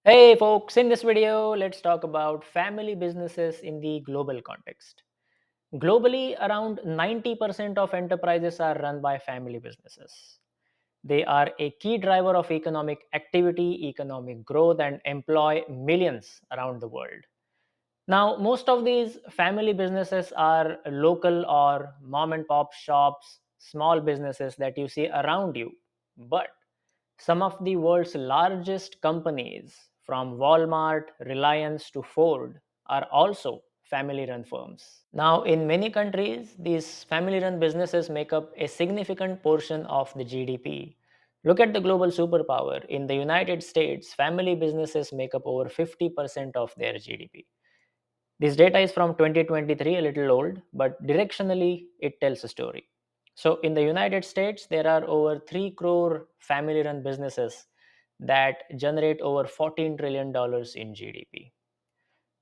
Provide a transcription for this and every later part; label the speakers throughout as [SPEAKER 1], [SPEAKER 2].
[SPEAKER 1] Hey folks, in this video, let's talk about family businesses in the global context. Globally, around 90% of enterprises are run by family businesses. They are a key driver of economic activity, economic growth, and employ millions around the world. Now, most of these family businesses are local or mom and pop shops, small businesses that you see around you. But some of the world's largest companies, from Walmart, Reliance to Ford, are also family run firms. Now, in many countries, these family run businesses make up a significant portion of the GDP. Look at the global superpower. In the United States, family businesses make up over 50% of their GDP. This data is from 2023, a little old, but directionally it tells a story. So, in the United States, there are over 3 crore family run businesses that generate over $14 trillion in GDP.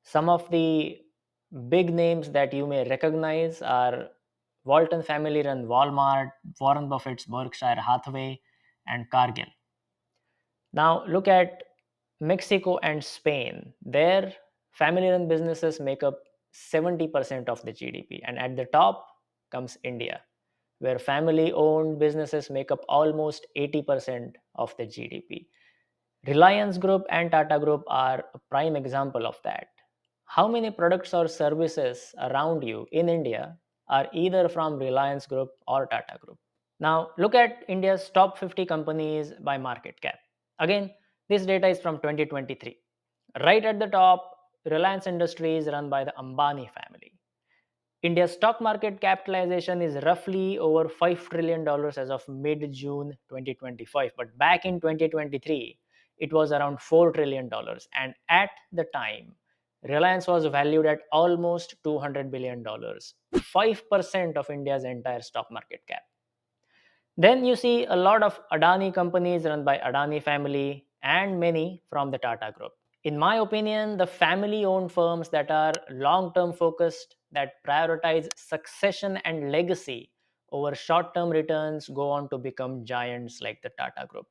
[SPEAKER 1] Some of the big names that you may recognize are Walton family run Walmart, Warren Buffett's Berkshire Hathaway, and Cargill. Now, look at Mexico and Spain. Their family run businesses make up 70% of the GDP. And at the top comes India, where family owned businesses make up almost 80% of the GDP. Reliance Group and Tata Group are a prime example of that. How many products or services around you in India are either from Reliance Group or Tata Group? Now, look at India's top 50 companies by market cap. Again, this data is from 2023. Right at the top, Reliance Industries run by the Ambani family. India's stock market capitalization is roughly over $5 trillion as of mid June 2025. But back in 2023, it was around $4 trillion. And at the time, Reliance was valued at almost $200 billion, 5% of India's entire stock market cap. Then you see a lot of Adani companies run by Adani family and many from the Tata group. In my opinion, the family owned firms that are long term focused, that prioritize succession and legacy over short term returns, go on to become giants like the Tata group.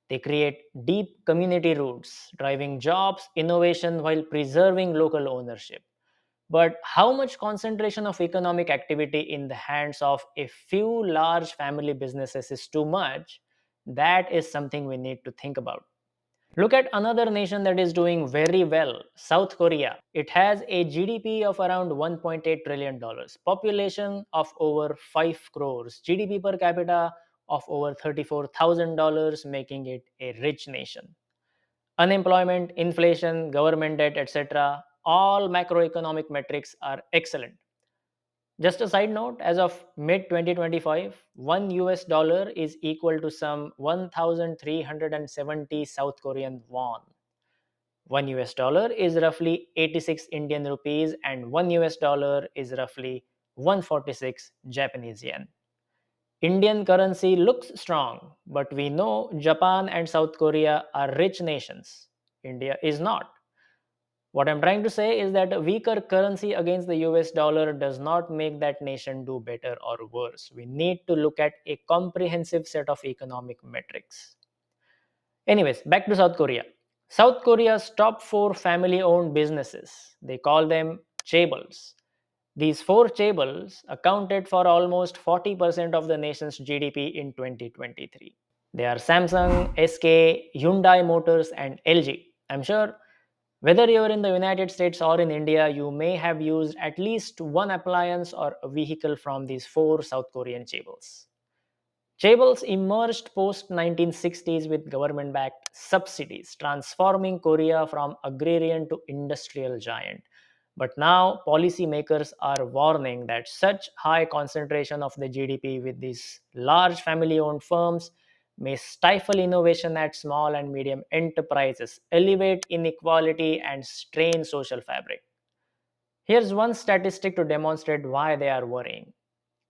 [SPEAKER 1] They create deep community roots, driving jobs, innovation while preserving local ownership. But how much concentration of economic activity in the hands of a few large family businesses is too much? That is something we need to think about. Look at another nation that is doing very well, South Korea. It has a GDP of around $1.8 trillion, population of over 5 crores, GDP per capita of over $34,000, making it a rich nation. Unemployment, inflation, government debt, etc., all macroeconomic metrics are excellent. Just a side note, as of mid 2025, 1 US dollar is equal to some 1,370 South Korean won. 1 US dollar is roughly 86 Indian rupees, and 1 US dollar is roughly 146 Japanese yen. Indian currency looks strong, but we know Japan and South Korea are rich nations. India is not. What I'm trying to say is that a weaker currency against the US dollar does not make that nation do better or worse. We need to look at a comprehensive set of economic metrics. Anyways, back to South Korea. South Korea's top four family owned businesses, they call them chaebols. These four chaebols accounted for almost 40% of the nation's GDP in 2023. They are Samsung, SK, Hyundai Motors, and LG. I'm sure whether you're in the United States or in India, you may have used at least one appliance or a vehicle from these four South Korean chaebols. Chaebols emerged post 1960s with government backed subsidies, transforming Korea from agrarian to industrial giant. But now policymakers are warning that such high concentration of the GDP with these large family owned firms may stifle innovation at small and medium enterprises, elevate inequality, and strain social fabric. Here's one statistic to demonstrate why they are worrying.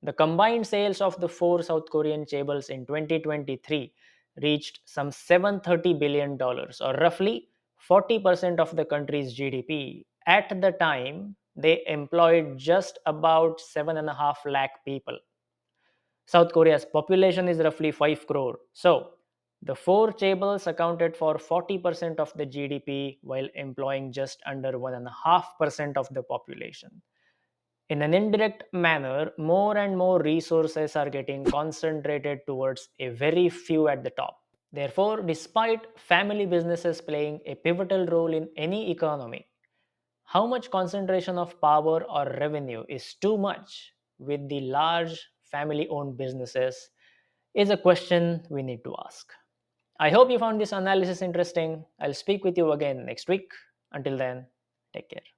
[SPEAKER 1] The combined sales of the four South Korean chaebols in 2023 reached some $730 billion, or roughly 40% of the country's GDP. At the time, they employed just about 7.5 lakh people. South Korea's population is roughly 5 crore. So, The four chaebols accounted for 40% of the GDP while employing just under 1.5% of the population. In an indirect manner, more and more resources are getting concentrated towards a very few at the top. Therefore, despite family businesses playing a pivotal role in any economy, how much concentration of power or revenue is too much with the large family owned businesses is a question we need to ask. I hope you found this analysis interesting. I'll speak with you again next week. Until then, take care.